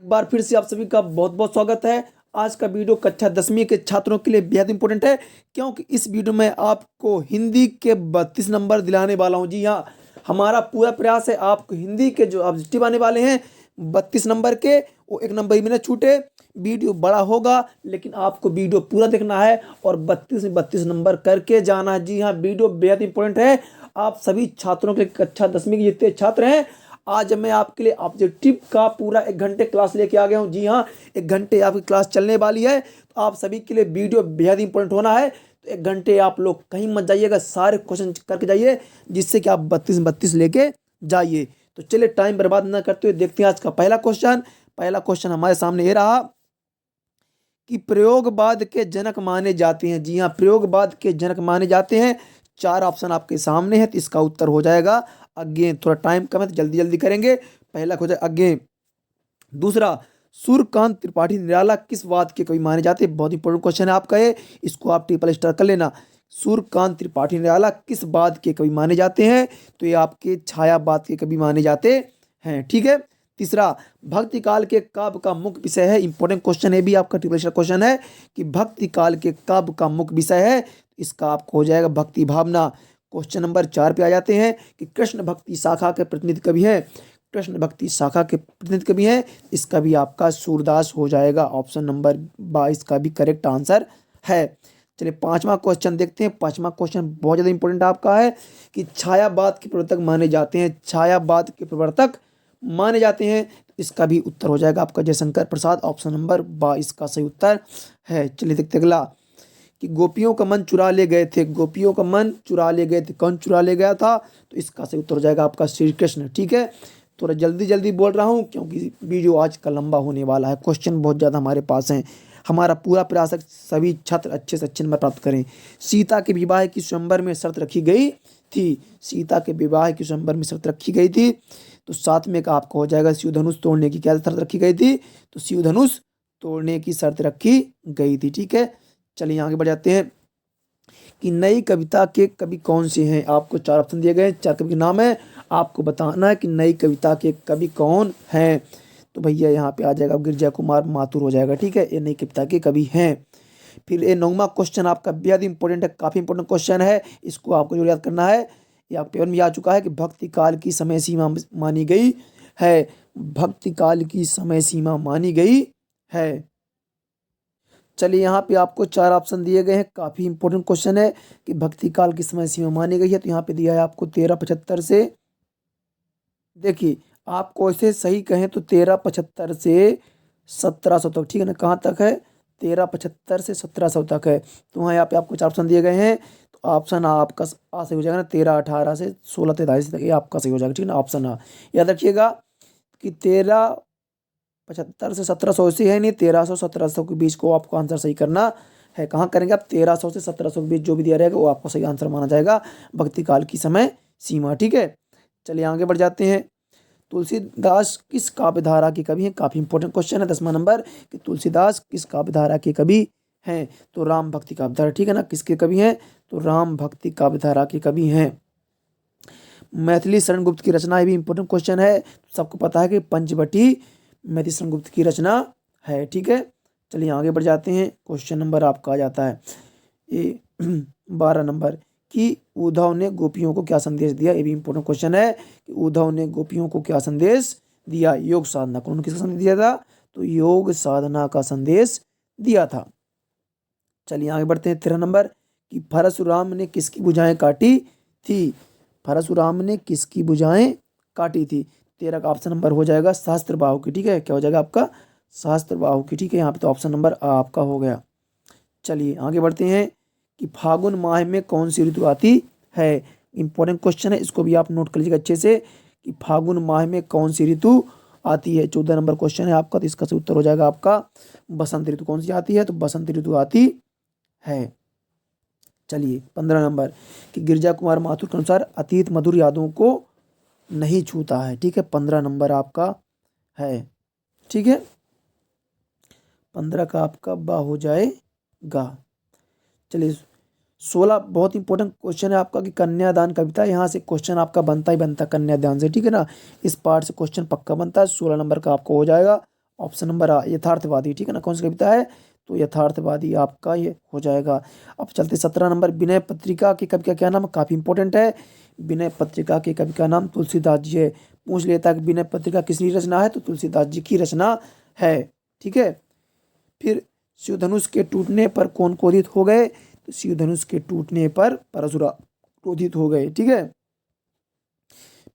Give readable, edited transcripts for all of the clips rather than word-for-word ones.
एक बार फिर से आप सभी का बहुत बहुत स्वागत है। आज का वीडियो कक्षा 10वीं के छात्रों के लिए बेहद इंपॉर्टेंट है, क्योंकि इस वीडियो में आपको हिंदी के 32 नंबर दिलाने वाला हूं। जी हाँ, हमारा पूरा प्रयास है आपको हिंदी के जो ऑब्जेक्टिव आने वाले हैं 32 नंबर के, वो एक नंबर भी ना छूटे। वीडियो बड़ा होगा लेकिन आपको वीडियो पूरा देखना है और 32 में 32 नंबर करके जाना है। जी हाँ, वीडियो बेहद इंपॉर्टेंट है। आप सभी छात्रों के कक्षा 10वीं के जितने छात्र हैं, आज मैं आपके लिए ऑब्जेक्टिव का पूरा 1 घंटे क्लास लेके आ गया हूँ। जी हाँ, 1 घंटे आपकी क्लास चलने वाली है, तो आप सभी के लिए वीडियो बेहद इंपॉर्टेंट होना है। तो 1 घंटे आप लोग कहीं मत जाइएगा, सारे क्वेश्चन करके जाइए, जिससे कि आप 32 लेके जाइए। तो चलिए टाइम बर्बाद ना करते हुए देखते हैं आज का पहला क्वेश्चन। पहला क्वेश्चन हमारे सामने ये रहा कि प्रयोगवाद के जनक माने जाते हैं। जी हाँ, प्रयोगवाद के जनक माने जाते हैं। 4 ऑप्शन आपके सामने है, तो इसका उत्तर हो जाएगा अगेन। थोड़ा टाइम कम है तो जल्दी जल्दी करेंगे। पहला हो जाए अगेन। दूसरा, सूर्यकांत त्रिपाठी निराला किस वाद के कवि माने जाते हैं? बहुत इंपॉर्टेंट क्वेश्चन है आपका ये, इसको आप ट्रिपल स्टार कर लेना। सूर्यकांत त्रिपाठी निराला किस वाद के कवि माने जाते हैं? तो ये आपके छायावाद के कवि माने जाते हैं। ठीक है। तीसरा, भक्ति काल के काव्य का मुख्य विषय है। इंपॉर्टेंट क्वेश्चन है भी आपका, ट्रिपल स्टार क्वेश्चन है कि भक्ति काल के काव्य का मुख्य विषय है। इसका आपको हो जाएगा भक्ति भावना। क्वेश्चन नंबर 4 पे आ जाते हैं कि कृष्ण भक्ति शाखा के प्रतिनिधि कवि हैं। कृष्ण भक्ति शाखा के प्रतिनिधि कवि हैं, इसका भी आपका सूरदास हो जाएगा। ऑप्शन नंबर 22 का भी करेक्ट आंसर है। चलिए पांचवा क्वेश्चन देखते हैं। पांचवा क्वेश्चन बहुत ज़्यादा इंपॉर्टेंट आपका है कि छायावाद के प्रवर्तक माने जाते हैं। छायावाद के प्रवर्तक माने जाते हैं, तो इसका भी उत्तर हो जाएगा आपका जयशंकर प्रसाद। ऑप्शन नंबर 22 का सही उत्तर है। चलिए देखते अगला कि गोपियों का मन चुरा ले गए थे। गोपियों का मन चुरा ले गए थे, कौन चुरा ले गया था? तो इसका सही उत्तर हो जाएगा आपका श्री कृष्ण। ठीक है, थोड़ा जल्दी जल्दी बोल रहा हूँ क्योंकि वीडियो आज का लंबा होने वाला है। क्वेश्चन बहुत ज़्यादा हमारे पास हैं। हमारा पूरा प्रयास है सभी छात्र अच्छे से अच्छे नंबर प्राप्त करें। सीता के विवाह की स्वयंवर में शर्त रखी गई थी। सीता के विवाह की स्वयंवर में शर्त रखी गई थी, तो साथ में का आपको हो जाएगा शिव धनुष तोड़ने की क्या शर्त रखी गई थी? तो शिव धनुष तोड़ने की शर्त रखी गई थी। ठीक है, चलिए आगे बढ़ जाते हैं कि नई कविता के कवि कौन से हैं। आपको 4 ऑप्शन दिए गए हैं, 4 कवि के नाम है, आपको बताना है कि नई कविता के कवि कौन हैं। तो भैया यहाँ पे आ जाएगा गिरजा कुमार माथुर हो जाएगा। ठीक है, ये नई कविता के कवि हैं। फिर ये 9वां क्वेश्चन आपका बेहद इंपॉर्टेंट है, काफ़ी इंपॉर्टेंट क्वेश्चन है, इसको आपको जो याद करना है। ये आप पेपर में आ चुका है कि भक्ति काल की समय सीमा मानी गई है। भक्ति काल की समय सीमा मानी गई है। चलिए यहाँ पे आपको 4 ऑप्शन दिए गए हैं, काफ़ी इंपॉर्टेंट क्वेश्चन है कि भक्ति काल की समय सीमा मानी गई है। तो यहाँ पे दिया है आपको 1375 से, देखिए आपको ऐसे सही कहें तो 1375 से 1700 तक। ठीक है ना, कहाँ तक है? 1375 से 1700 तक है। तो वहाँ यहाँ पे आपको 4 ऑप्शन दिए गए हैं, तो ऑप्शन आपका आ सही हो जाएगा ना, 1318 से 1643 तक, ये आपका सही हो जाएगा। ठीक है ना, ऑप्शन आ याद रखिएगा कि 1375 से 1700 ऐसी है नहीं, 1300 1700 के बीच को आपको आंसर सही करना है। कहाँ करेंगे आप? 1300 से 1700 के बीच जो भी दिया रहेगा वो आपको सही आंसर माना जाएगा, भक्ति काल की समय सीमा। ठीक है, चलिए आगे बढ़ जाते हैं। तुलसीदास किस काव्यधारा के कवि हैं? काफी इंपॉर्टेंट क्वेश्चन है 10वां नंबर कि तुलसीदास किस काव्यधारा के कवि हैं? तो राम भक्ति काव्यधारा। ठीक है ना, किसके कवि हैं? तो राम भक्ति काव्यधारा के कवि हैं। मैथिली शरण गुप्त की रचना, ये भी इंपॉर्टेंट क्वेश्चन है, सबको पता है कि पंचवटी मैथिली शरण गुप्त की रचना है। ठीक है, चलिए आगे बढ़ जाते हैं। क्वेश्चन नंबर आपका आ जाता है ये 12 नंबर कि उद्धव ने गोपियों को क्या संदेश दिया। ये भी इंपॉर्टेंट क्वेश्चन है कि उद्धव ने गोपियों को क्या संदेश दिया? योग साधना को। उन्होंने किसका संदेश दिया था? तो योग साधना का संदेश दिया था। चलिए आगे बढ़ते हैं। 13 नंबर कि परशुराम ने किसकी भुजाएं काटी थी? परशुराम ने किसकी भुजाएं काटी थी? 13 का ऑप्शन नंबर हो जाएगा सहस्त्रबाहु की। ठीक है, क्या हो जाएगा आपका? सहस्त्रबाहु की। ठीक है, यहाँ पे तो ऑप्शन नंबर आपका हो गया। चलिए आगे बढ़ते हैं कि फागुन माह में कौन सी ऋतु आती है? इंपॉर्टेंट क्वेश्चन है, इसको भी आप नोट कर लीजिएगा अच्छे से कि फागुन माह में कौन सी ऋतु आती है। 14 नंबर क्वेश्चन है आपका, तो इसका सही उत्तर हो जाएगा आपका बसंत ऋतु। कौन सी आती है? तो बसंत ऋतु आती है। चलिए 15 नंबर कि गिरजा कुमार माथुर के अनुसार अतीत मधुर यादों को नहीं छूता है। ठीक है, 15 नंबर आपका है। ठीक है, 15 का आपका बा हो जाएगा। चलिए 16 बहुत इंपॉर्टेंट क्वेश्चन है आपका कि कन्यादान कविता। यहाँ से क्वेश्चन आपका बनता ही बनता कन्यादान से। ठीक है ना, इस पार्ट से क्वेश्चन पक्का बनता है। 16 नंबर का आपको हो जाएगा ऑप्शन नंबर आ यथार्थवादी, ठीक है ना। कौन सी कविता है, तो यथार्थवादी आपका ये हो जाएगा। अब चलते 17 नंबर, विनय पत्रिका के कवि का क्या नाम है, काफी इंपॉर्टेंट है। विनय पत्रिका के कवि का नाम तुलसीदास जी है। पूछ लेता है कि विनय पत्रिका किसकी रचना है, तो तुलसीदास जी की रचना है, ठीक है। फिर शिव धनुष के टूटने पर कौन क्रोधित हो गए, तो शिव धनुष के टूटने पर परशुराम क्रोधित हो गए, ठीक है।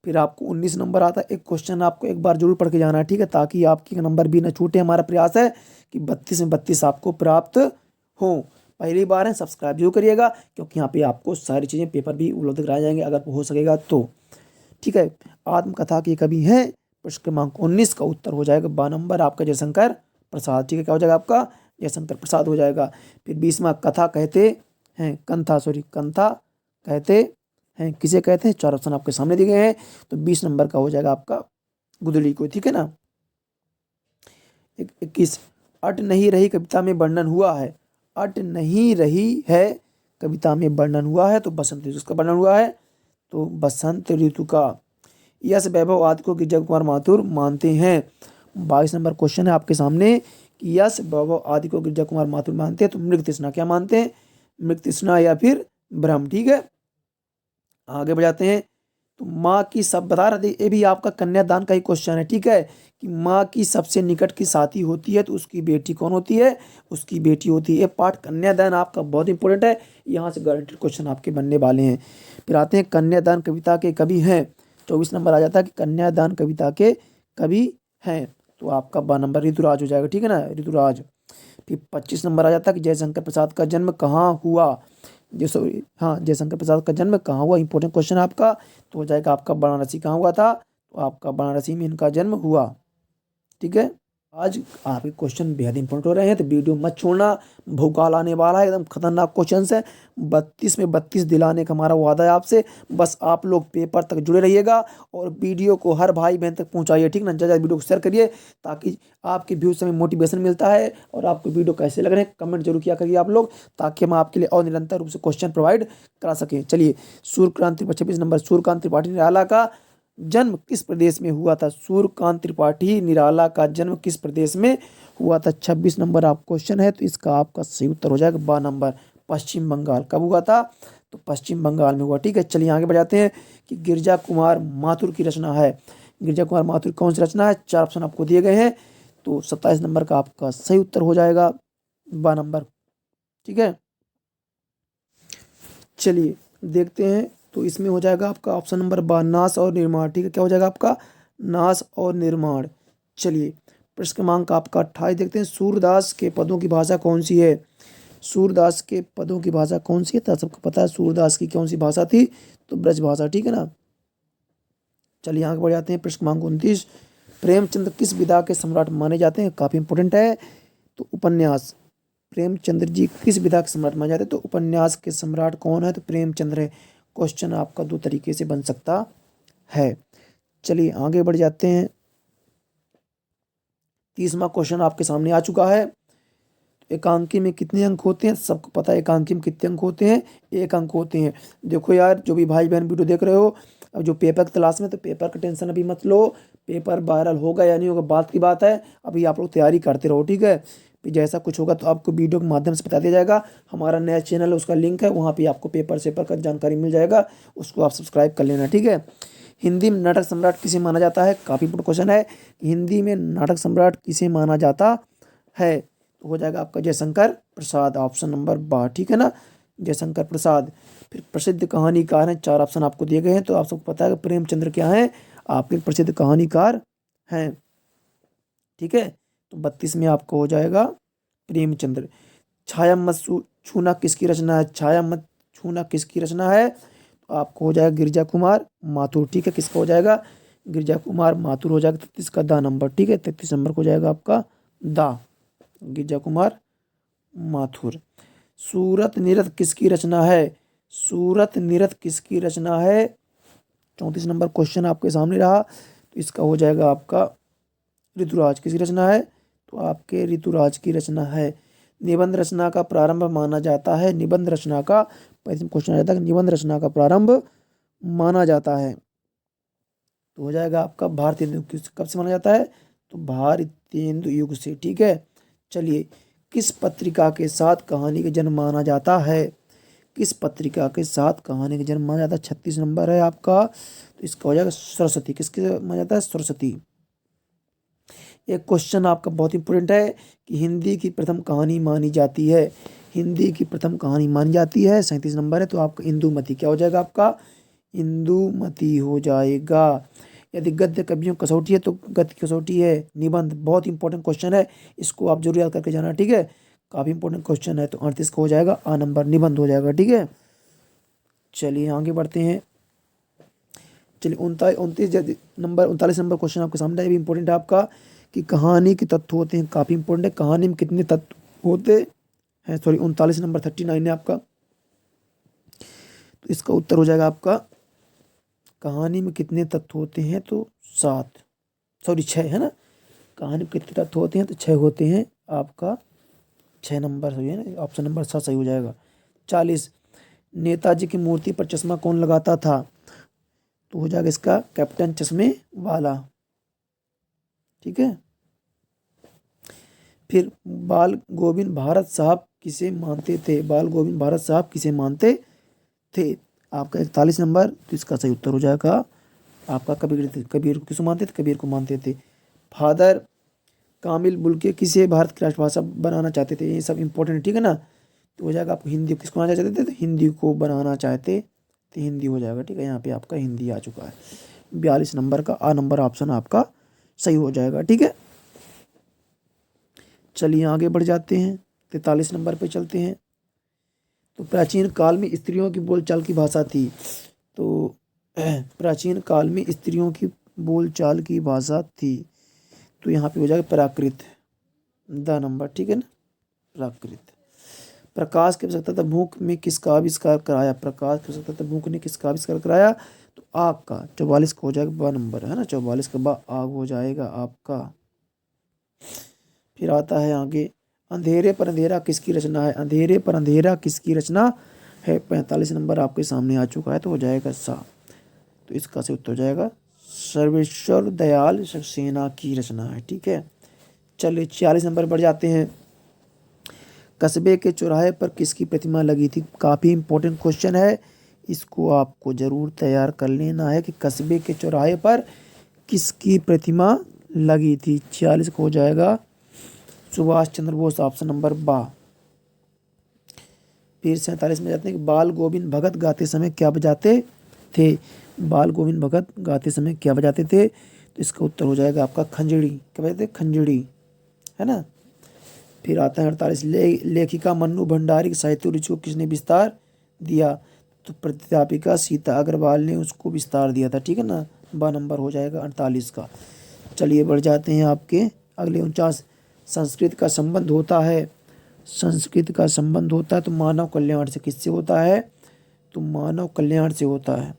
फिर आपको 19 नंबर आता है, एक क्वेश्चन आपको एक बार जरूर पढ़ के जाना है, ठीक है, ताकि आपके नंबर भी न छूटे। हमारा प्रयास है कि 32 में 32 आपको प्राप्त हो। पहली बार है, सब्सक्राइब जरूर करिएगा, क्योंकि यहाँ पे आपको सारी चीज़ें पेपर भी उपलब्ध कराए जाएंगे अगर हो सकेगा तो, ठीक है। आत्मकथा के कवि हैं, प्रश्न क्रमांक 19 का उत्तर हो जाएगा 12 नंबर आपका जयशंकर प्रसाद, ठीक है। क्या हो जाएगा आपका, जयशंकर प्रसाद हो जाएगा। फिर 20वां, कथा कहते हैं, कंथा कहते हैं, किसे कहते हैं, चार ऑप्शन आपके सामने दिए गए हैं। तो 20 नंबर का हो जाएगा आपका गुदड़ी को, ठीक है ना। 21, अट नहीं रही कविता में वर्णन हुआ है, अट नहीं रही है कविता में वर्णन हुआ है, तो बसंत ऋतु का वर्णन हुआ है, तो बसंत ऋतु का। यश वैभव आदि को गिरजा कुमार माथुर मानते हैं। 22 नंबर क्वेश्चन है आपके सामने कि यश वैभव आदि को गिरजा कुमार माथुर मानते हैं, तो मृग तृष्णा क्या मानते हैं, मृग तृष्णा या फिर ब्रह्म, ठीक है। आगे बढ़ जाते हैं, तो माँ की सब बता रहे थे, ये भी आपका कन्यादान का ही क्वेश्चन है, ठीक है, कि माँ की सबसे निकट की साथी होती है तो उसकी बेटी कौन होती है, उसकी बेटी होती है। ये पार्ट कन्यादान आपका बहुत इंपॉर्टेंट है, यहाँ से गारंटेड क्वेश्चन आपके बनने वाले हैं। फिर आते हैं कन्यादान कविता के कवि हैं, 24 नंबर आ जाता है कि कन्यादान कविता के कवि हैं, तो आपका 12 नंबर ऋतुराज हो जाएगा, ठीक है ना, ऋतुराज। फिर 25 नंबर आ जाता है कि जयशंकर प्रसाद का जन्म कहाँ हुआ, हाँ, जयशंकर प्रसाद का जन्म कहाँ हुआ, इंपॉर्टेंट क्वेश्चन आपका। तो हो जाएगा आपका बनारसी कहाँ हुआ था, तो आपका बनारसी में इनका जन्म हुआ, ठीक है। आज आपके क्वेश्चन बेहद इंपॉर्टेंट हो रहे हैं, तो वीडियो मत छोड़ना, भूकाल आने वाला है, एकदम खतरनाक क्वेश्चन है। 32 में 32 दिलाने का हमारा वादा है आपसे। बस आप लोग पेपर तक जुड़े रहिएगा और वीडियो को हर भाई बहन तक पहुंचाइए, ठीक ना। ज़्यादा वीडियो को शेयर करिए, ताकि आपके व्यूज से हमें मोटिवेशन मिलता है। और आपको वीडियो कैसे लग रहे हैं कमेंट जरूर किया करिए आप लोग, ताकि हम आपके लिए और निरंतर रूप से क्वेश्चन प्रोवाइड करा सकें। चलिए, सूर्यकांत 26 नंबर, सूर्यकांत त्रिपाठी निराला का जन्म किस प्रदेश में हुआ था, सूर्यकांत त्रिपाठी निराला का जन्म किस प्रदेश में हुआ था। 26 नंबर आप क्वेश्चन है, तो इसका आपका सही उत्तर हो जाएगा 12 नंबर, पश्चिम बंगाल। कब हुआ था, तो पश्चिम बंगाल में हुआ, ठीक है। चलिए आगे बढ़ जाते हैं कि गिरजा कुमार माथुर की रचना है, गिरजा कुमार माथुर कौन सी रचना है, चार ऑप्शन आपको दिए गए हैं, तो 27 नंबर का आपका सही उत्तर हो जाएगा 12 नंबर, ठीक है। चलिए देखते हैं, तो इसमें हो जाएगा आपका ऑप्शन नंबर 12 नाश और निर्माण, ठीक है। क्या हो जाएगा आपका, नाश और निर्माण। चलिए प्रश्न क्रमांक आपका 28 देखते हैं, सूरदास के पदों की भाषा कौन सी है, सूरदास के पदों की भाषा कौन सी है, तो सबको पता है सूरदास की कौन सी भाषा थी, तो ब्रज भाषा, ठीक है ना। चलिए आगे बढ़ जाते हैं, प्रश्न क्रमांक 29, प्रेमचंद किस विधा के सम्राट माने जाते हैं, काफी इंपोर्टेंट है, तो उपन्यास। प्रेमचंद्र जी किस विधा के सम्राट माने जाते हैं, तो उपन्यास के सम्राट कौन है, तो प्रेमचंद्र है। क्वेश्चन आपका दो तरीके से बन सकता है। चलिए आगे बढ़ जाते हैं, 30वां क्वेश्चन आपके सामने आ चुका है। एकांकी में कितने अंक होते हैं, सबको पता है एकांकी में कितने अंक होते हैं, एक अंक होते हैं। देखो यार, जो भी भाई बहन वीडियो देख रहे हो, अब जो पेपर की तलाश में, तो पेपर का टेंशन अभी मत लो, पेपर वायरल होगा या नहीं होगा बात की बात है, अभी आप लोग तैयारी करते रहो, ठीक है। फिर जैसा कुछ होगा तो आपको वीडियो के माध्यम से बता दिया जाएगा। हमारा नया चैनल है, उसका लिंक है, वहाँ पे आपको पेपर सेपर का जानकारी मिल जाएगा, उसको आप सब्सक्राइब कर लेना, ठीक है। हिंदी में नाटक सम्राट किसे माना जाता है, काफ़ी इंपॉर्टेंट क्वेश्चन है, हिंदी में नाटक सम्राट किसे माना जाता है, तो हो जाएगा आपका जयशंकर प्रसाद, ऑप्शन नंबर 12, ठीक है ना, जयशंकर प्रसाद। फिर प्रसिद्ध कहानीकार हैं, चार ऑप्शन आपको दिए गए हैं, तो आप सबको पता है कि प्रेमचंद्र क्या है, आपके प्रसिद्ध कहानीकार हैं, ठीक है। तो 32 में आपको हो जाएगा प्रेमचंद्र। छाया मत छूना किसकी रचना है, छाया मत छूना किसकी रचना है, तो आपको हो जाएगा गिरजा कुमार माथुर, ठीक है। किसका हो जाएगा, गिरजा कुमार माथुर हो जाएगा, 33 का दा नंबर, ठीक है, 33 नंबर को हो जाएगा आपका दा, गिरजा कुमार माथुर। सूरत निरत किसकी रचना है, सूरत निरत किसकी रचना है, 34 नंबर क्वेश्चन आपके सामने रहा, तो इसका हो जाएगा आपका ऋतुराज, किसकी रचना है, तो आपके ऋतुराज की रचना है। निबंध रचना का प्रारंभ माना जाता है, निबंध रचना का क्वेश्चन आ जाता है, निबंध रचना का प्रारंभ माना जाता है, तो हो जाएगा आपका भारतीय कब से माना जाता है, तो तेंदु युग से। ठीक है, चलिए, किस पत्रिका के साथ कहानी का जन्म माना जाता है? किस पत्रिका के साथ कहानी का जन्म माना जाता है? 36 नंबर है आपका, तो इसका हो जाएगा सरस्वती। किसके माना जाता है? सरस्वती। एक क्वेश्चन आपका बहुत इंपॉर्टेंट है कि हिंदी की प्रथम कहानी मानी जाती है, हिंदी की प्रथम कहानी मानी जाती है, 37 नंबर है, तो आपका इंदुमती। क्या हो जाएगा आपका? इंदुमती हो जाएगा। यदि गद्य कवियों की कसौटी है तो गद्य की कसौटी है निबंध। बहुत इंपॉर्टेंट क्वेश्चन है, इसको आप जरूर याद करके जाना। ठीक है, काफी इंपॉर्टेंट क्वेश्चन है, तो 38 का हो जाएगा आ नंबर, निबंध हो जाएगा। ठीक है, चलिए आगे बढ़ते हैं। चलिए 39 नंबर क्वेश्चन आपके सामने, ये भी इंपॉर्टेंट है आपका कि कहानी के तत्व होते हैं। काफी इंपॉर्टेंट है, कहानी में कितने तत्व होते हैं? सॉरी, 39 नंबर 39 है आपका, तो इसका उत्तर हो जाएगा आपका कहानी में कितने तत्व होते हैं? तो 7, सॉरी 6 है ना। कहानी में कितने तत्व होते हैं? तो 6 होते हैं आपका, 6 नंबर सही है ना, ऑप्शन नंबर 7 सही हो जाएगा। 40, नेताजी की मूर्ति पर चश्मा कौन लगाता था? तो हो जाएगा इसका कैप्टन चश्मे वाला। ठीक है, फिर बाल गोविंद भारत साहब किसे मानते थे? बाल गोविंद भारत साहब किसे मानते थे? आपका 41 नंबर, तो इसका सही उत्तर हो जाएगा आपका कबीर। कबीर को किसे मानते थे? कबीर को मानते थे। फादर कामिल बुल्के किसे भारत की राष्ट्रभाषा बनाना चाहते थे? ये सब इंपॉर्टेंट है। ठीक है ना, तो हो जाएगा आपको हिंदी किसको बनाना चाहते थे? तो हिंदी को बनाना चाहते थे, हिंदी हो जाएगा। ठीक है, यहाँ पे आपका हिंदी आ चुका है। 42 नंबर का आ नंबर ऑप्शन आपका सही हो जाएगा। ठीक है, चलिए आगे बढ़ जाते हैं, 43 नंबर पे चलते हैं। तो प्राचीन काल में स्त्रियों की बोलचाल की भाषा थी, तो प्राचीन काल में स्त्रियों की बोलचाल की भाषा थी, तो यहाँ पे हो जाएगा प्राकृत, द नंबर। ठीक है ना, प्राकृत। प्रकाश की आवश्यकता भूख में किसका आविष्कार कराया? प्रकाश की आवश्यकता भूख ने किसका आविष्कार कराया? तो आग का। 44 का हो जाएगा ब नंबर है ना, 44 का ब आग हो जाएगा आपका। फिर आता है आगे, अंधेरे पर अंधेरा किसकी रचना है? अंधेरे पर अंधेरा किसकी रचना है? 45 नंबर आपके सामने आ चुका है, तो हो जाएगा सा, तो इसका से उत्तर हो जाएगा सर्वेश्वर दयाल सक्सेना की रचना है। ठीक है, चलिए 46 नंबर बढ़ जाते हैं। कस्बे के चौराहे पर किसकी प्रतिमा लगी थी? काफ़ी इंपॉर्टेंट क्वेश्चन है, इसको आपको जरूर तैयार कर लेना है कि कस्बे के चौराहे पर किसकी प्रतिमा लगी थी। 46 को हो जाएगा सुभाष चंद्र बोस, ऑप्शन नंबर बा। फिर 47 में जाते हैं कि बाल गोविंद भगत गाते समय क्या बजाते थे? बाल गोविंद भगत गाते समय क्या बजाते थे? तो इसका उत्तर हो जाएगा आपका खंजड़ी। क्या बजाते थे? खंजड़ी, है ना। फिर आता है 48, लेखिका मन्नू भंडारी की साहित्य रुचि को किसने विस्तार दिया? तो प्राध्यापिका सीता अग्रवाल ने उसको विस्तार दिया था। ठीक है ना, ब नंबर हो जाएगा 48 का। चलिए बढ़ जाते हैं आपके अगले 49, संस्कृत का संबंध होता है, संस्कृत का संबंध होता है तो मानव कल्याण से। किससे होता है? तो मानव कल्याण से होता है।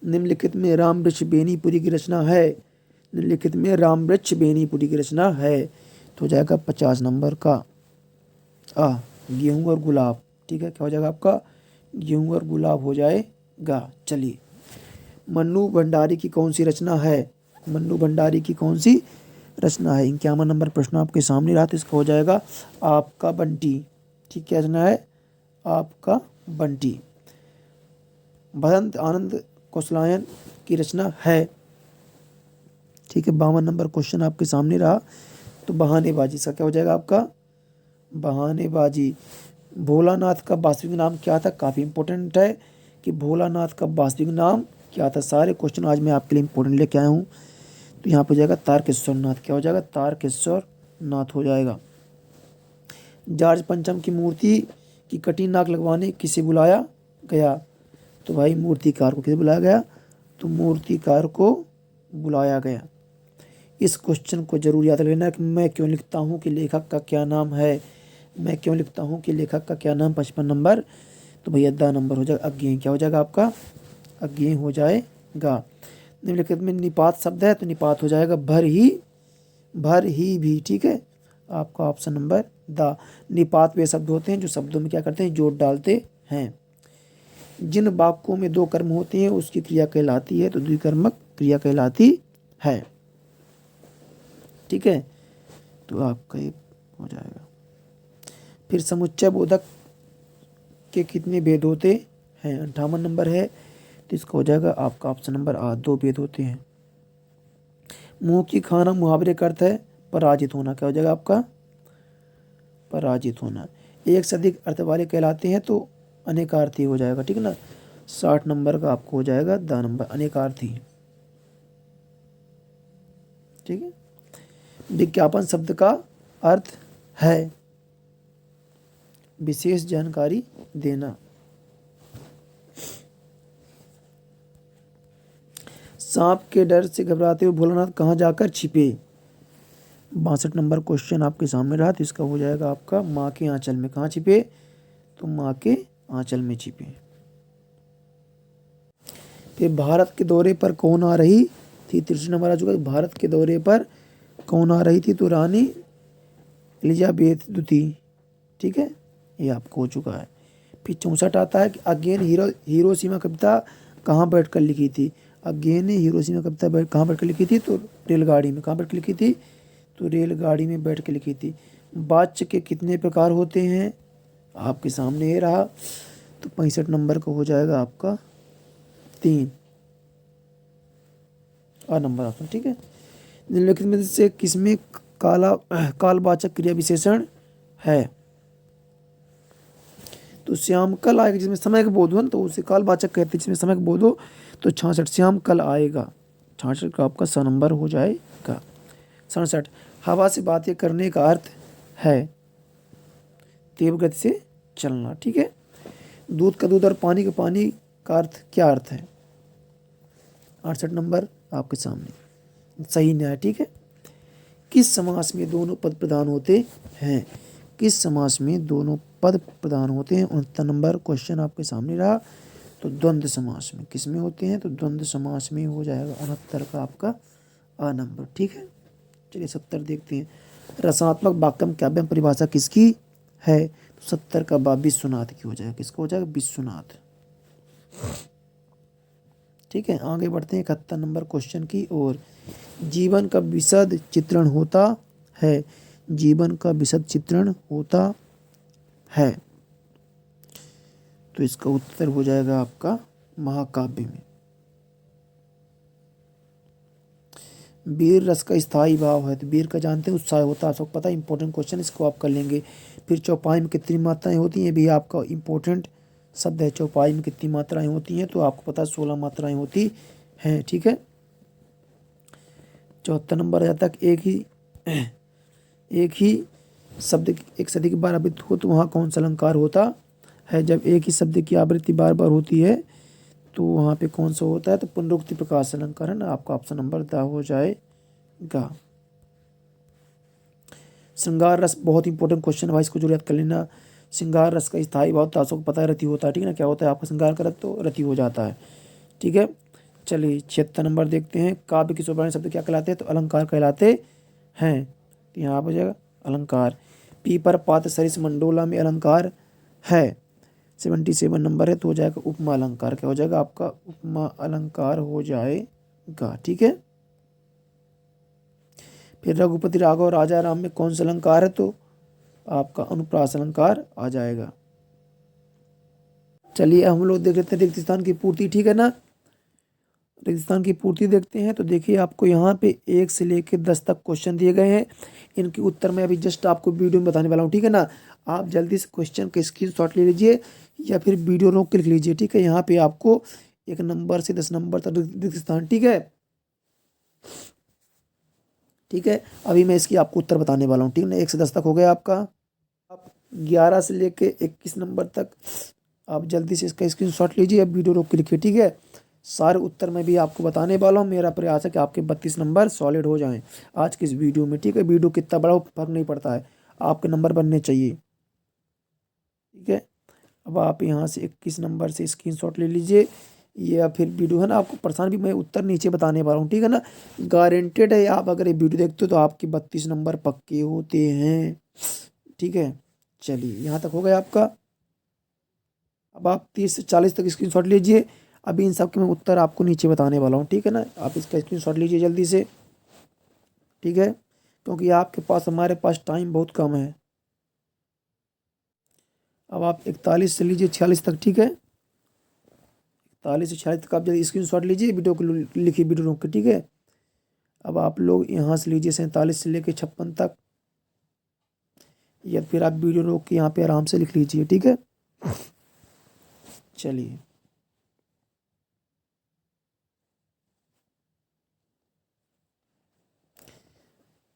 निम्नलिखित में राम वृक्ष बेनीपुरी की रचना है, निम्नलिखित में राम वृक्ष बेनीपुरी की रचना है, तो हो जाएगा 50 नंबर का गेहूं और गुलाब। ठीक है, क्या हो जाएगा आपका? गेहूं और गुलाब हो जाएगा। चलिए, मन्नू भंडारी की कौन सी रचना है? मन्नू भंडारी की कौन सी रचना है? 51 नंबर प्रश्न आपके सामने रहा, तो इसका हो जाएगा आपका बंटी। ठीक, क्या रचना है? आपका बंटी। भदंत आनंद कौशलायन की रचना है। ठीक है, 52 नंबर क्वेश्चन आपके सामने रहा, तो बहानेबाजी। इसका क्या हो जाएगा आपका? बहानेबाजी। भोलानाथ का वास्तविक नाम क्या था? काफ़ी इंपॉर्टेंट है कि भोलानाथ का वास्तविक नाम क्या था। सारे क्वेश्चन आज मैं आपके लिए इंपॉर्टेंट लेके आया हूँ, तो यहाँ पे हो जाएगा तारकेश्वर नाथ। क्या हो जाएगा? तारकेश्वर नाथ हो जाएगा। जॉर्ज पंचम की मूर्ति की कटी नाक लगवाने किसे बुलाया गया? तो भाई मूर्तिकार को किसे बुलाया गया? तो मूर्तिकार को बुलाया गया। इस क्वेश्चन को जरूर याद रखना कि मैं क्यों लिखता हूँ कि लेखक का क्या नाम है, मैं क्यों लिखता हूँ कि लेखक का क्या नाम। 55 नंबर, तो भैया दा नंबर हो जाएगा अज्ञेय। क्या हो जाएगा आपका? अज्ञेय हो जाएगा। निम्नलिखित में निपात शब्द है, तो निपात हो जाएगा भर ही भी। ठीक है, आपका ऑप्शन नंबर द। निपात वे शब्द होते हैं जो शब्दों में क्या करते हैं? जोड़ डालते हैं। जिन वाक्यों में 2 कर्म होते हैं उसकी क्रिया कहलाती है, तो द्विकर्मक क्रिया कहलाती है। ठीक है, तो आपका ये हो जाएगा। फिर समुच्चय बोधक के कितने भेद होते हैं? 58 नंबर है, तो इसका हो जाएगा आपका ऑप्शन नंबर आ, 2 भेद होते हैं। मुंह की खाना मुहावरे का अर्थ है पराजित होना, क्या हो जाएगा आपका? पराजित होना। एक से अधिक अर्थ वाले कहलाते हैं, तो अनेकार्थी हो जाएगा, ठीक है ना। 60 नंबर का आपको हो जाएगा द नंबर अनेकार्थी, ठीक है। विज्ञापन शब्द का अर्थ है विशेष जानकारी देना। सांप के डर से घबराते हुए भोलानाथ कहाँ जाकर छिपे? 62 नंबर क्वेश्चन आपके सामने रहा, तो इसका हो जाएगा आपका माँ के आंचल में। कहाँ छिपे? तो माँ के आंचल में छिपे। फिर भारत के दौरे पर कौन आ रही थी? 63 नंबर आ चुका है। भारत के दौरे पर कौन आ रही थी? तो रानी एलिजाबेथ द्वितीय, ठीक है, ये आपको हो चुका है। फिर 64 आता है कि अगेन हिरोशिमा कविता कहाँ बैठकर लिखी थी? अगेन ने हिरोशिमा कविता कहाँ बैठ कर लिखी थी? तो रेलगाड़ी में। कहाँ बैठ कर लिखी थी? तो रेलगाड़ी में बैठ के लिखी थी। वाच्य के कितने प्रकार होते हैं? आपके सामने ये रहा, तो 65 नंबर का हो जाएगा आपका 3 और नंबर ऑप्शन, ठीक है। निम्नलिखित में से किसमें कालवाचक क्रिया विशेषण है? तो श्याम कल आएगा, जिसमें समय का बोध हो ना, तो उसे कालवाचक कहते हैं, जिसमें समय का बोध हो। तो 66 श्याम कल आएगा, 66 का आपका 100 नंबर हो जाएगा। 67 हवा से बातें करने का अर्थ है तीव्र गति से चलना, ठीक है। दूध का दूध और पानी का पानी का अर्थ क्या अर्थ है? 68 नंबर आपके सामने सही न्याय, ठीक है। किस समास में दोनों पद प्रधान होते हैं? किस समास में दोनों पद प्रधान होते हैं? 69 नंबर क्वेश्चन आपके सामने रहा, तो द्वंद्व समास में। किस में होते हैं? तो द्वंद्व समास में हो जाएगा। 69 का आपका आ नंबर, ठीक है। चलिए 70 देखते हैं। रसात्मक वाक्यम काव्यम परिभाषा किसकी है? तो 70 का विश्वनाथ की हो जाएगा। किसका हो जाएगा? विश्वनाथ, ठीक है। आगे बढ़ते हैं 71 नंबर क्वेश्चन की ओर। जीवन का विशद चित्रण होता है। जीवन का विशद चित्रण होता है, तो इसका उत्तर हो जाएगा आपका महाकाव्य में। वीर रस का स्थायी भाव है, तो वीर का जानते हैं उत्साह होता है, सबको पता है, इंपॉर्टेंट क्वेश्चन, इसको आप कर लेंगे। फिर चौपाई में कितनी मात्राएं होती हैं? भी आपका इंपॉर्टेंट शब्द है। चौपाई में कितनी मात्राएं होती हैं? तो आपको पता है 16 मात्राएं होती हैं, ठीक है। 74 नंबर आ जाता है एक ही शब्द एक से अधिक बार आवृत्ति हो तो वहाँ कौन सा अलंकार होता है? जब एक ही शब्द की आवृत्ति बार बार होती है तो वहाँ पे कौन सा होता है? तो पुनरुक्ति प्रकाश अलंकार है ना, आपका ऑप्शन नंबर द हो जाएगा। श्रृंगार रस बहुत इंपॉर्टेंट क्वेश्चन है भाई, इसको जरूर याद कर लेना। श्रृंगार रस का स्थायी भाव तासों को पता है रति होता है, ठीक है ना। क्या होता है आपका? श्रृंगार का रस तो रति हो जाता है, ठीक है। चलिए 76 नंबर देखते हैं। काव्य की शोभा शब्द क्या कहलाते हैं? तो अलंकार कहलाते हैं, तो यहाँ हो जाएगा अलंकार। पीपर पात सरिस मंडोला में अलंकार है। 77 नंबर है, तो हो जाएगा उपमा अलंकार। क्या हो जाएगा आपका? उपमा अलंकार हो जाएगा, ठीक है। फिर रघुपति राघव राजा राम में कौन सा अलंकार है? तो आपका अनुप्रास अलंकार आ जाएगा। चलिए हम लोग देख लेते हैं रिक्त स्थान की पूर्ति, ठीक है ना। रिक्त स्थान की पूर्ति देखते हैं, तो देखिए आपको यहाँ पे 1 से लेकर 10 तक क्वेश्चन दिए गए हैं। इनके उत्तर मैं अभी जस्ट आपको वीडियो में बताने वाला हूँ, ठीक है ना। आप जल्दी से क्वेश्चन का स्क्रीनशॉट ले लीजिए या फिर वीडियो रोक के लिख लीजिए, ठीक है। यहाँ पे आपको 1 नंबर से 10 नंबर तक रिक्त स्थान, ठीक है, ठीक है। अभी मैं इसकी आपको उत्तर बताने वाला हूँ, ठीक है ना। 1 से 10 तक हो गया आपका। आप 11 से लेके 21 नंबर तक आप जल्दी से इसका स्क्रीनशॉट लीजिए, अब वीडियो रोक के लिखिए, ठीक है। सारे उत्तर मैं भी आपको बताने वाला हूँ। मेरा प्रयास है कि आपके 32 नंबर सॉलिड हो जाएं आज की इस वीडियो में, ठीक है। वीडियो कितना बड़ा हो फर्क नहीं पड़ता है, आपके नंबर बनने चाहिए, ठीक है। अब आप यहाँ से 21 नंबर से स्क्रीनशॉट ले लीजिए, या फिर वीडियो है ना, आपको परेशान भी मैं उत्तर नीचे बताने वाला हूँ, ठीक है ना। गारंटेड है, आप अगर ये वीडियो देखते हो तो आपके 32 नंबर पक्के होते हैं, ठीक है। चलिए यहाँ तक हो गया आपका। अब आप 30 से 40 तक स्क्रीनशॉट लीजिए। अभी इन सब के मैं उत्तर आपको नीचे बताने वाला हूँ, ठीक है ना। आप इसका स्क्रीनशॉट लीजिए जल्दी से, ठीक है। क्योंकि आपके पास हमारे पास टाइम बहुत कम है। अब आप 41 से लीजिए 46 तक, ठीक है। 41 से 46 तक आप जल्दी स्क्रीन शॉट लीजिए, वीडियो को लिखिए वीडियो रोक के, ठीक है। अब आप लोग यहाँ से लीजिए 47 से लेकर 56 तक, या फिर आप वीडियो रोक के यहाँ पे आराम से लिख लीजिए, ठीक है। चलिए,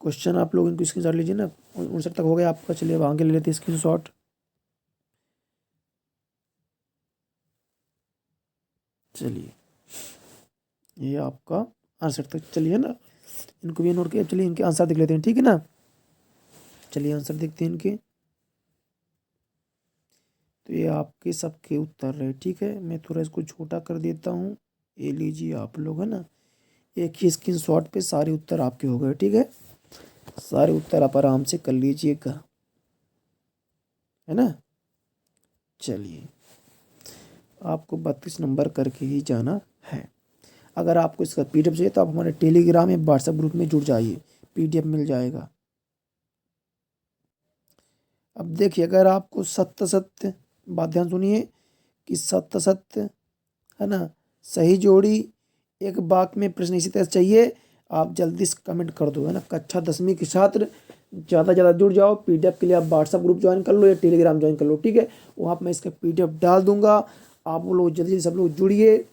क्वेश्चन आप लोग इनको स्क्रीन शॉट लीजिए ना। 59 तक हो गया आपका। चलिए अब आगे ले लेते हैं स्क्रीन शॉट। चलिए, ये आपका 68 तक चलिए ना, इनको भी नोट किया। चलिए इनके आंसर देख लेते हैं, ठीक है ना। चलिए आंसर देखते हैं इनके। तो ये आपके सबके उत्तर रहे, ठीक है। मैं थोड़ा इसको छोटा कर देता हूँ। ये लीजिए आप लोग, है ना, एक ही स्क्रीन शॉट पे सारे उत्तर आपके हो गए, ठीक है। सारे उत्तर आप आराम से कर लीजिएगा, है ना। चलिए, आपको 32 नंबर करके ही जाना है। अगर आपको इसका पीडीएफ चाहिए तो आप हमारे टेलीग्राम या व्हाट्सएप ग्रुप में जुड़ जाइए, पीडीएफ मिल जाएगा। अब देखिए, अगर आपको सत्य सत्य, बात ध्यान सुनिए, कि सत्य सत्य, है ना, सही जोड़ी, एक वाक्य में प्रश्न इसी तरह से चाहिए, आप जल्दी से कमेंट कर दो, है ना। कक्षा 10वीं के छात्र ज़्यादा से ज़्यादा जुड़ जाओ। पीडीएफ के लिए आप व्हाट्सएप ग्रुप ज्वाइन कर लो या टेलीग्राम ज्वाइन कर लो, ठीक है। वहाँ पर मैं इसका पीडीएफ डाल दूंगा। आप वो लोग जल्दी सब लोग जुड़िए।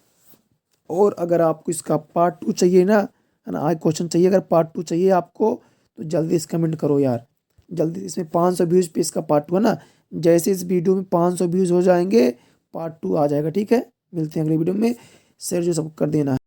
और अगर आपको इसका पार्ट 2 चाहिए ना, है ना, आज क्वेश्चन चाहिए, अगर पार्ट 2 चाहिए आपको तो जल्दी से कमेंट करो यार, जल्दी। इसमें 500 व्यूज़ पे इसका पार्ट 2 है ना। जैसे इस वीडियो में 500 व्यूज़ हो जाएंगे, पार्ट 2 आ जाएगा, ठीक है। मिलते हैं अगले वीडियो में। शेयर जो सब कर देना है।